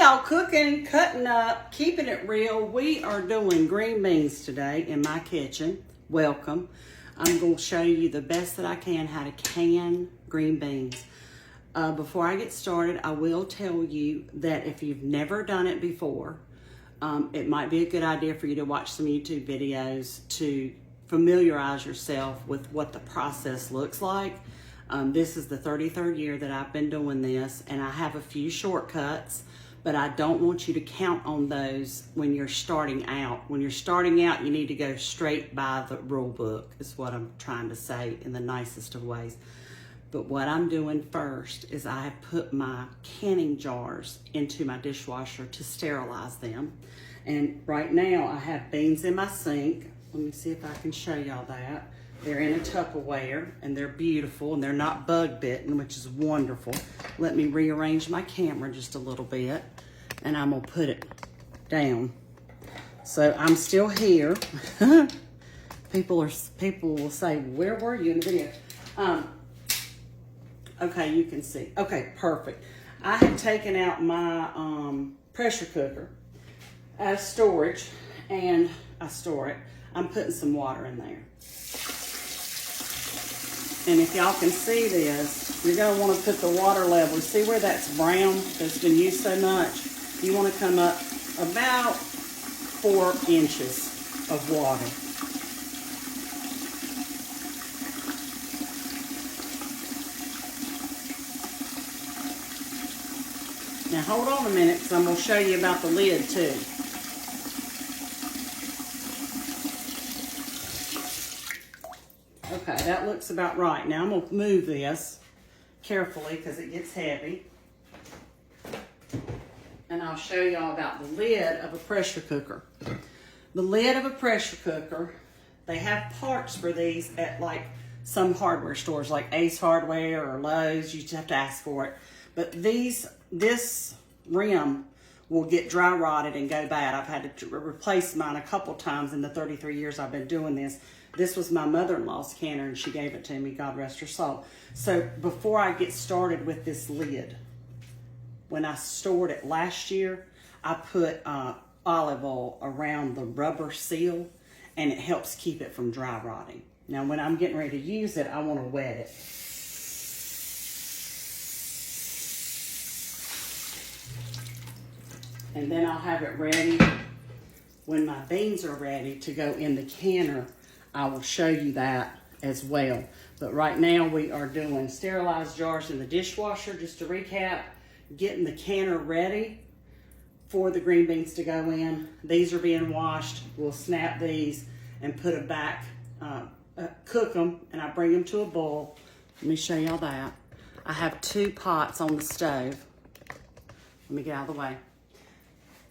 y'all, cooking, cutting up, keeping it real. We are doing green beans today in my kitchen. Welcome. I'm going to show you the best that I can how to can green beans. Before I get started, I will tell you that if you've never done it before, it might be a good idea for you to watch some YouTube videos to familiarize yourself with what the process looks like. This is the 33rd year that I've been doing this, and I have a few shortcuts, but I don't want you to count on those when you're starting out. When you're starting out, you need to go straight by the rule book, is what I'm trying to say in the nicest of ways. But what I'm doing first is I have put my canning jars into my dishwasher to sterilize them. And right now I have beans in my sink. Let me see if I can show y'all that. They're in a Tupperware and they're beautiful and they're not bug bitten, which is wonderful. Let me rearrange my camera just a little bit and I'm gonna put it down. So I'm still here. People will say, where were you in the video? Okay, you can see. Okay, perfect. I have taken out my pressure cooker out of storage and I store it. I'm putting some water in there. And if y'all can see this, you're gonna wanna put the water level. See where that's brown, that's been used so much? You wanna come up about 4 inches of water. Now hold on a minute, because I'm gonna show you about the lid too. Okay, that looks about right. Now I'm gonna move this carefully because it gets heavy. And I'll show y'all about the lid of a pressure cooker. The lid of a pressure cooker, they have parts for these at like some hardware stores like Ace Hardware or Lowe's. You just have to ask for it. But this rim will get dry rotted and go bad. I've had to replace mine a couple times in the 33 years I've been doing this. This was my mother-in-law's canner and she gave it to me, God rest her soul. So before I get started with this lid, when I stored it last year, I put olive oil around the rubber seal and it helps keep it from dry rotting. Now when I'm getting ready to use it, I want to wet it. And then I'll have it ready. When my beans are ready to go in the canner, I will show you that as well. But right now we are doing sterilized jars in the dishwasher. Just to recap, getting the canner ready for the green beans to go in. These are being washed. We'll snap these and put it back, cook them, and I bring them to a boil. Let me show y'all that. I have 2 pots on the stove. Let me get out of the way.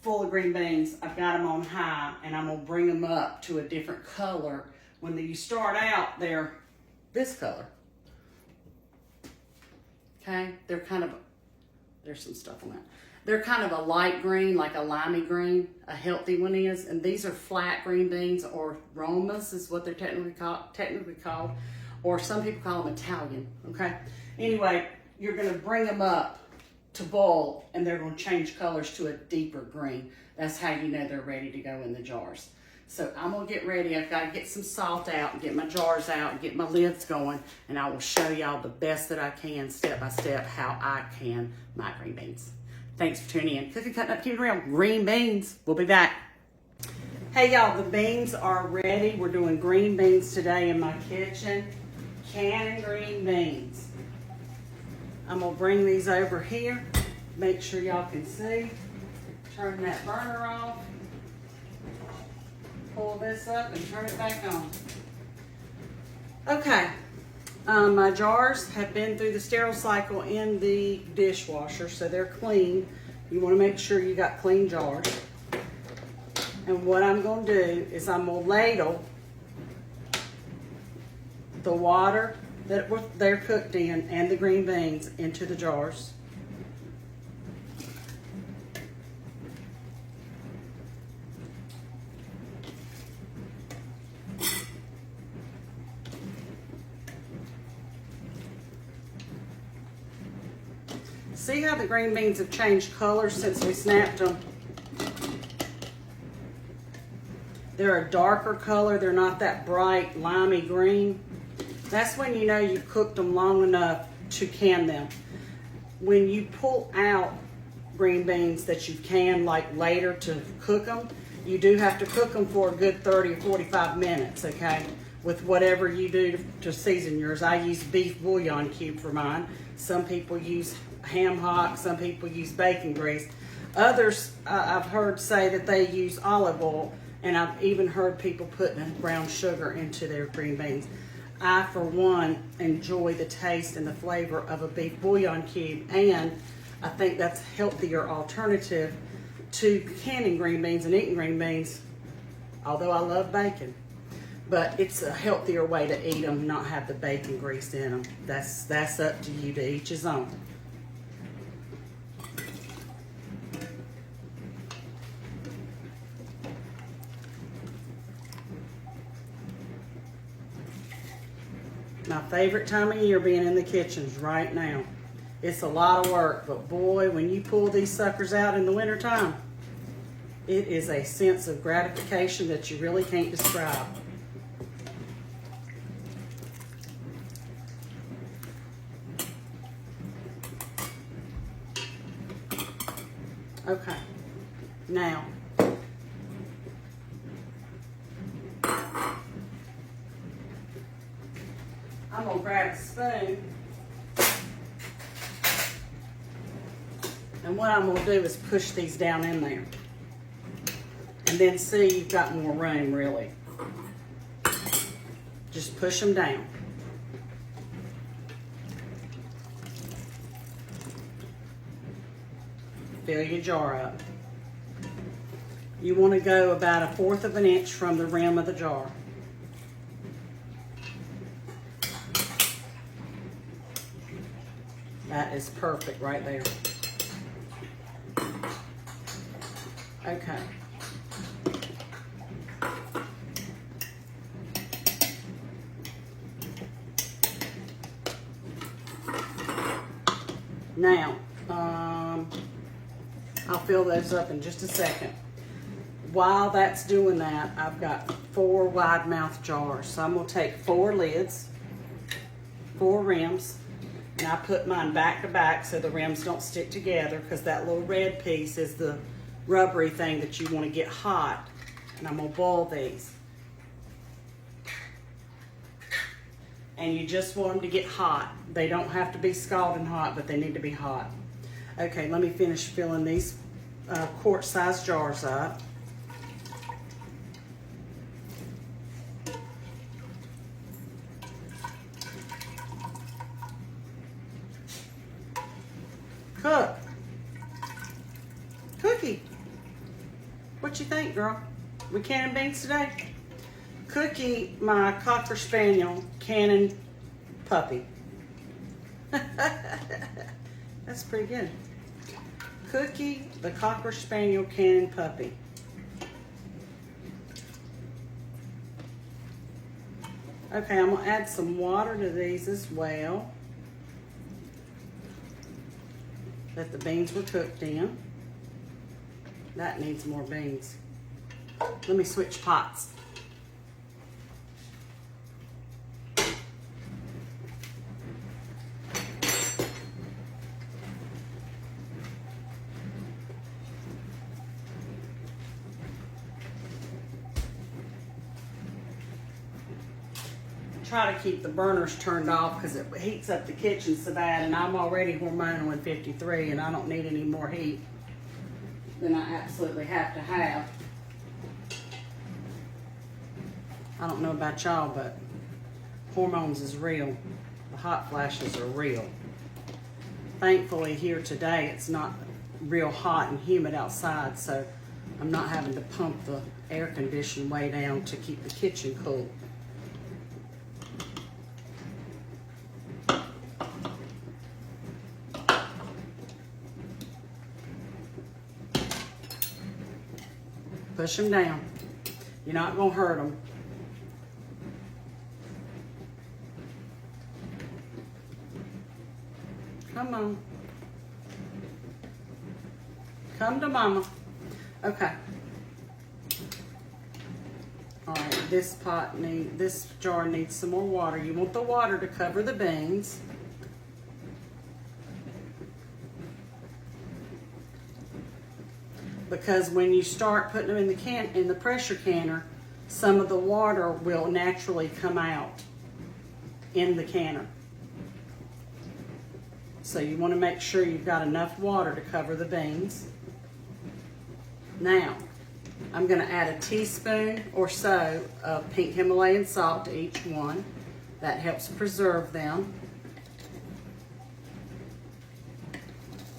Full of green beans. I've got them on high and I'm gonna bring them up to a different color. When you start out, they're this color. Okay, they're kind of, there's some stuff on that. They're kind of a light green, like a limey green, a healthy one is. And these are flat green beans, or Romas is what they're technically called. Or some people call them Italian, okay? Anyway, you're gonna bring them up to boil and they're going to change colors to a deeper green. That's how you know they're ready to go in the jars. So I'm going to get ready. I've got to get some salt out and get my jars out and get my lids going, and I will show y'all the best that I can step by step how I can my green beans. Thanks for tuning in. Cooking, cutting up, keeping it real. Green beans. We'll be back. Hey y'all, the beans are ready. We're doing green beans today in my kitchen. Canning green beans. I'm gonna bring these over here, make sure y'all can see. Turn that burner off. Pull this up and turn it back on. Okay, my jars have been through the sterile cycle in the dishwasher, so they're clean. You wanna make sure you got clean jars. And what I'm gonna do is I'm gonna ladle the water that they're cooked in and the green beans into the jars. See how the green beans have changed color since we snapped them? They're a darker color. They're not that bright limey green. That's when you know you've cooked them long enough to can them. When you pull out green beans that you've canned like later to cook them, you do have to cook them for a good 30 or 45 minutes, okay? With whatever you do to season yours. I use beef bouillon cube for mine. Some people use ham hock, some people use bacon grease. Others, I've heard say that they use olive oil, and I've even heard people putting brown sugar into their green beans. I, for one, enjoy the taste and the flavor of a beef bouillon cube, and I think that's a healthier alternative to canning green beans and eating green beans, although I love bacon. But it's a healthier way to eat them, not have the bacon grease in them. That's up to you, to each his own. My favorite time of year being in the kitchen's right now. It's a lot of work, but boy, when you pull these suckers out in the wintertime, it is a sense of gratification that you really can't describe. Okay, now, I'm gonna grab a spoon, and what I'm gonna do is push these down in there. And then see, you've got more room, really. Just push them down. Fill your jar up. You want to go about 1/4 of an inch from the rim of the jar. That is perfect right there. Okay. Now, I'll fill those up in just a second. While that's doing that, I've got 4 wide mouth jars. So I'm gonna take 4 lids, 4 rims, and I put mine back to back so the rims don't stick together, because that little red piece is the rubbery thing that you wanna get hot. And I'm gonna boil these. And you just want them to get hot. They don't have to be scalding hot, but they need to be hot. Okay, let me finish filling these quart-sized jars up. Cook. Cookie, what you think, girl? We canning beans today? Cookie, my Cocker Spaniel canning puppy. That's pretty good. Cookie, the Cocker Spaniel canning puppy. Okay, I'm gonna add some water to these as well that the beans were cooked in. That needs more beans. Let me switch pots. Try to keep the burners turned off because it heats up the kitchen so bad, and I'm already hormonal in 53 and I don't need any more heat than I absolutely have to have. I don't know about y'all, but hormones is real. The hot flashes are real. Thankfully here today it's not real hot and humid outside, so I'm not having to pump the air condition way down to keep the kitchen cool. Push them down. You're not gonna hurt them. Come on. Come to mama. Okay. All right, this jar needs some more water. You want the water to cover the beans. Because when you start putting them in the pressure canner, some of the water will naturally come out in the canner. So you want to make sure you've got enough water to cover the beans. Now, I'm going to add a teaspoon or so of pink Himalayan salt to each one. That helps preserve them.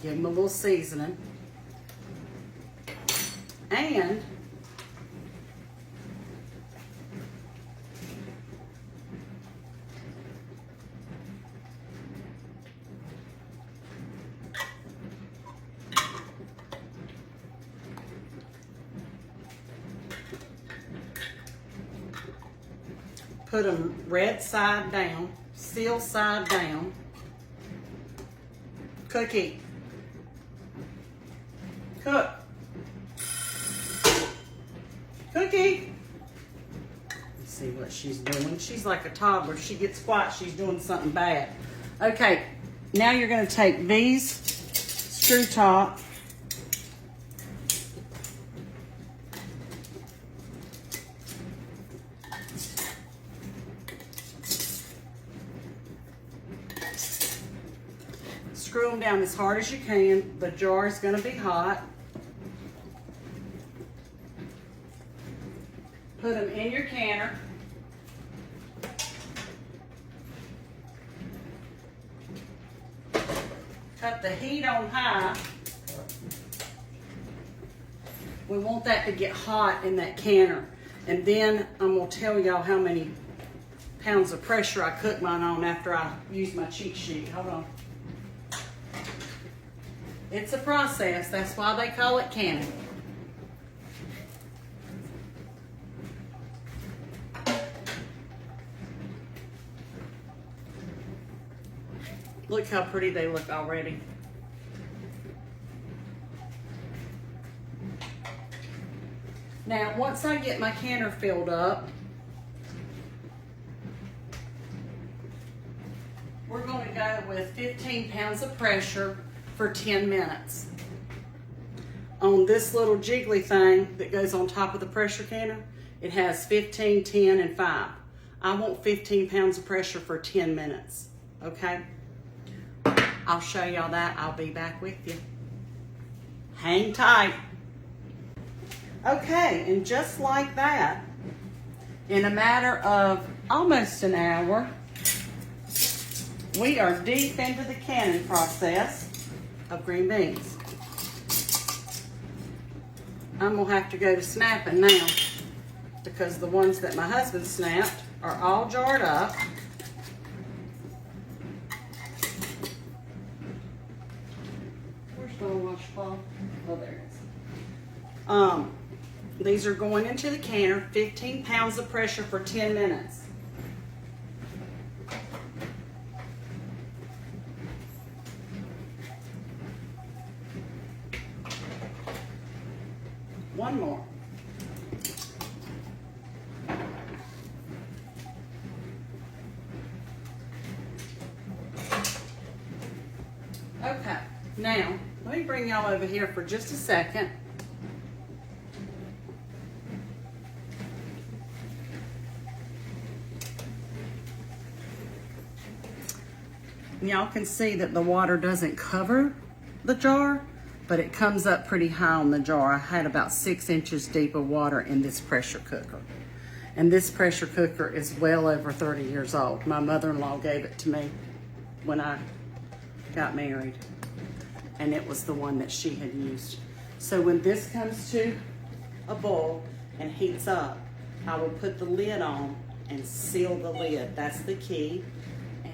Give them a little seasoning. And put them red side down, seal side down. Cookie, cook. Cookie. Let's see what she's doing. She's like a toddler. If she gets quiet, she's doing something bad. Okay, now you're going to take these screw top screw them down as hard as you can. The jar is going to be hot. Put them in your canner. Cut the heat on high. We want that to get hot in that canner. And then I'm going to tell y'all how many pounds of pressure I cook mine on after I use my cheat sheet. Hold on. It's a process. That's why they call it canning. Look how pretty they look already. Now, once I get my canner filled up, we're going to go with 15 pounds of pressure for 10 minutes. On this little jiggly thing that goes on top of the pressure canner, it has 15, 10, and 5. I want 15 pounds of pressure for 10 minutes, okay? I'll show y'all that. I'll be back with you. Hang tight. Okay, and just like that, in a matter of almost an hour, we are deep into the canning process of green beans. I'm gonna have to go to snapping now because the ones that my husband snapped are all jarred up. Where's my washcloth? Oh, there it is. These are going into the canner, 15 pounds of pressure for 10 minutes. One more. Okay, now let me bring y'all over here for just a second. Y'all can see that the water doesn't cover the jar, but it comes up pretty high on the jar. I had about 6 inches deep of water in this pressure cooker. And this pressure cooker is well over 30 years old. My mother-in-law gave it to me when I got married. And it was the one that she had used. So when this comes to a boil and heats up, I will put the lid on and seal the lid. That's the key.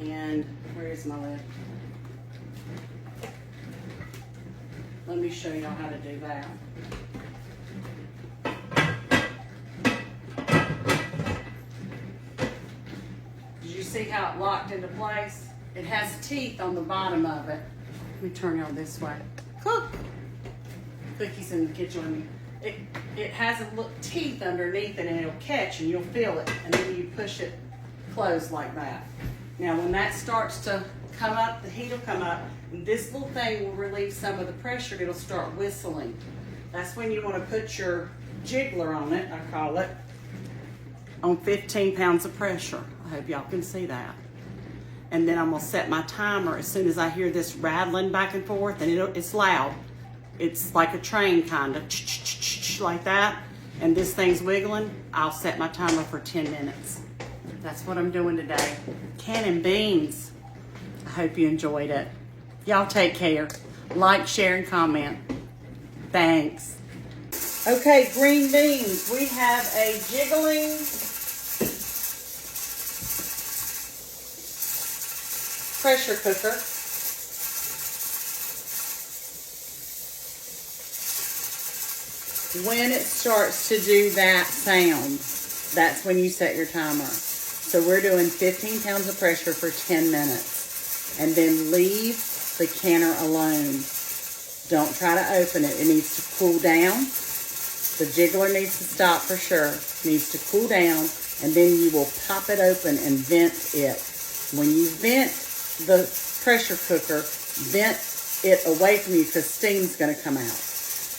And where is my lid? Let me show y'all how to do that. Did you see how it locked into place? It has teeth on the bottom of it. Let me turn y'all this way. Cook. cookies in the kitchen. It has a little teeth underneath it, and it'll catch, and you'll feel it, and then you push it closed like that. Now, when that starts to come up, the heat will come up, and this little thing will relieve some of the pressure. It'll start whistling. That's when you want to put your jiggler on it, I call it, on 15 pounds of pressure. I hope y'all can see that. And then I'm gonna set my timer as soon as I hear this rattling back and forth, and it's loud. It's like a train kind of, like that. And this thing's wiggling, I'll set my timer for 10 minutes. That's what I'm doing today. Canning beans. I hope you enjoyed it. Y'all take care. Like, share, and comment. Thanks. Okay, green beans. We have a jiggling pressure cooker. When it starts to do that sound, that's when you set your timer. So we're doing 15 pounds of pressure for 10 minutes. And then leave the canner alone. Don't try to open it. It needs to cool down. The jiggler needs to stop for sure. It needs to cool down. And then you will pop it open and vent it. When you vent the pressure cooker, vent it away from you because steam's going to come out.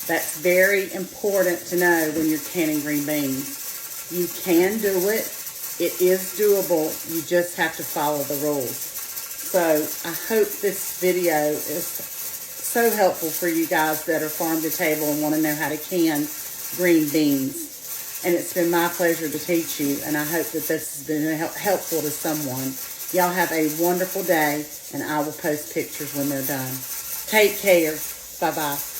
That's very important to know when you're canning green beans. You can do it. It is doable. You just have to follow the rules. So I hope this video is so helpful for you guys that are farm to table and want to know how to can green beans. And it's been my pleasure to teach you, and I hope that this has been helpful to someone. Y'all have a wonderful day, and I will post pictures when they're done. Take care. Bye-bye.